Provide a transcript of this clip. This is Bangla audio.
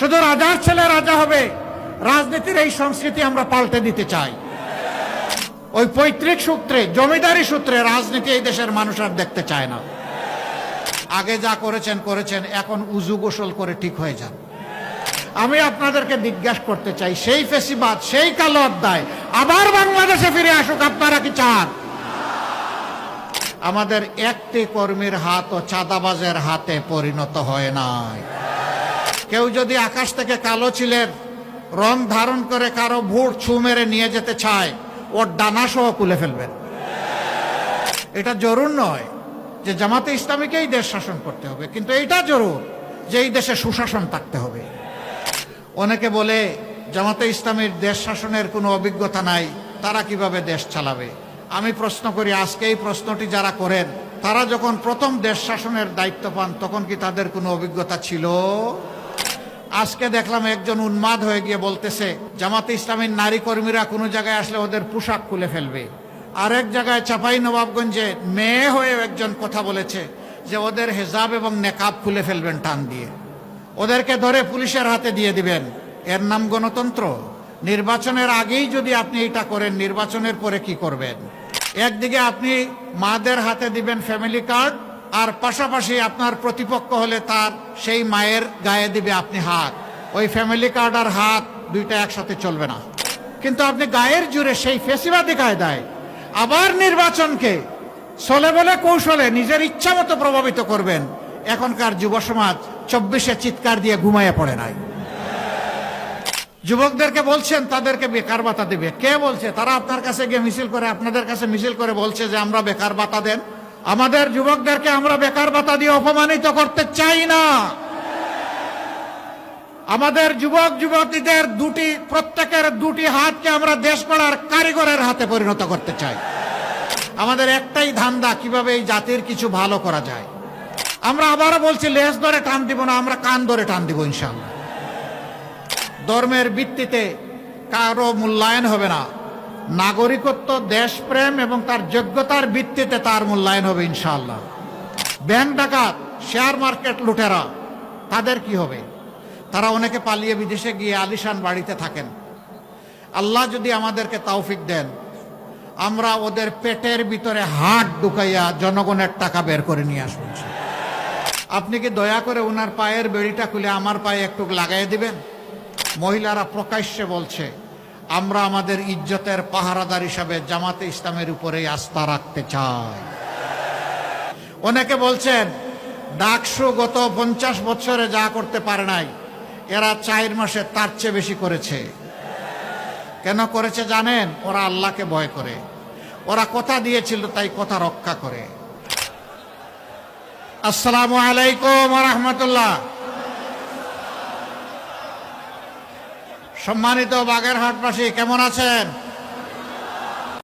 শুধু রাজার ছেলে রাজা হবে, রাজনীতির এই সংস্কৃতি আমরা পাল্টে দিতে চাই। ওই পৈতৃক সূত্রে, জমিদারি সূত্রে রাজনীতি এই দেশের মানুষ আর দেখতে চায় না। আগে যা করেছেন করেছেন, এখন উজু গোসল করে ঠিক হয়ে যান। আমি আপনাদেরকে জিজ্ঞাসা করতে চাই, সেই ফেসিবাদ, সেই কালো অধ্যায় আবার বাংলাদেশে ফিরে আসুক, আপনারা কি চান? আমাদের একটি কর্মীর হাত ও চাঁদাবাজের হাতে পরিণত হয় নাই। কেউ যদি আকাশ থেকে কালো চিলের রং ধারণ করে কারো ভোট ছু মেরে নিয়ে যেতে চায়, ওর ডানা সহ খুলে ফেলবেন। এটা জরুর নয় যে জামাতে ইসলামীকেই দেশ শাসন করতে হবে, কিন্তু এইটা জরুর যে এই দেশে সুশাসন থাকতে হবে। অনেকে বলে জামাতে ইসলামীর দেশ শাসনের কোনো অভিজ্ঞতা নাই, তারা কিভাবে দেশ চালাবে? আমি প্রশ্ন করি, আজকে এই প্রশ্নটি যারা করেন, তারা যখন প্রথম দেশ শাসনের দায়িত্ব পান তখন কি তাদের কোনো অভিজ্ঞতা ছিল? আজকে দেখলাম একজন উন্মাদ হয়ে গিয়ে বলতেছে জামাতে ইসলামীর নারী কর্মীরা কোনো জায়গায় আসলে ওদের পোশাক খুলে ফেলবে। আরেক জায়গায় চাপাই নবাবগঞ্জে মেয়ে হয়ে একজন কথা বলেছে যে ওদের হেজাব এবং নেকাব খুলে ফেলবেন টান দিয়ে, ওদেরকে ধরে পুলিশের হাতে দিয়ে দিবেন। এর নাম গণতন্ত্র? নির্বাচনের আগেই যদি আপনি এটা করেন, নির্বাচনের পরে কি করবেন? একদিকে আপনি মাদের হাতে দিবেন ফ্যামিলি কার্ড, আর পাশাপাশি আপনার প্রতিপক্ষ হলে তার সেই মায়ের গায়ে দিবে আপনি হাত। ওই ফ্যামিলি কার্ড আর হাত দুইটা একসাথে চলবে না। কিন্তু আপনি গায়ের জুড়ে সেই ফেসিবাদী কায়দায় আবার নির্বাচনকে চলে বলে কৌশলে নিজের ইচ্ছা মতো প্রভাবিত করবেন। এখনকার যুব সমাজ 24-এ চিৎকার দিয়ে ঘুমাইয়া পড়ে নাই। যুবকদেরকে বলছেন তাদেরকে বেকার ভাতা দিবে, কে বলছে? তারা আপনার কাছে গিয়ে মিছিল করে, আপনাদের কাছে মিছিল করে বলছে যে আমরা বেকার ভাতা দেন। আমাদের যুবকদেরকে আমরা বেকার ভাতা দিয়ে অপমানিত করতে চাই না। আমাদের যুবক যুবতীদের প্রত্যেকের দুটি হাতকে আমরা দেশ গড়ার কারিগরের হাতে পরিণত করতে চাই। আমাদের একটাই ধান্দা, কিভাবে এই জাতির কিছু ভালো করা যায়। আমরা আবারও বলছি, লেজ ধরে টান দিব না, আমরা কান ধরে টান দিব ইনশাআল্লাহ। ধর্মের ভিত্তিতে কারো মূল্যায়ন হবে না। নাগরিকত্ব, দেশপ্রেম এবং তার যোগ্যতার ভিত্তিতে তার মূল্যায়ন হবে ইনশাআল্লাহ। ব্যাংক ডাকাত, শেয়ার মার্কেট লুটেরা, তাদের কি হবে? তারা অনেকে পালিয়ে বিদেশে গিয়ে আলিশান বাড়িতে থাকেন। আল্লাহ যদি আমাদেরকে তৌফিক দেন, আমরা ওদের পেটের ভিতরে হাত ঢুকাইয়া জনগণের টাকা বের করে নিয়ে আসবো। আপনি কি দয়া করে ওনার পায়ের বেড়িটা খুলে আমার পায়ে একটু লাগাই দিবেন? মহিলারা প্রকাশ্যে বলছে, আমরা আমাদের ইজ্জতের পাহারাদার হিসাবে জামাতে ইসলামের উপরেই আস্থা রাখতে চাই। অনেকে বলছেন ডাকসু গত 50 বছরে যা করতে পারে নাই, এরা 4 মাসে তার চেয়ে বেশি করেছে। কেন করেছে জানেন? ওরা আল্লাহকে ভয় করে। ওরা কথা দিয়েছিল তাই কথা রক্ষা করে। আসসালামু আলাইকুম ওয়া রাহমাতুল্লাহ। সম্মানিত বাগেরহাটবাসী, কেমন আছেন?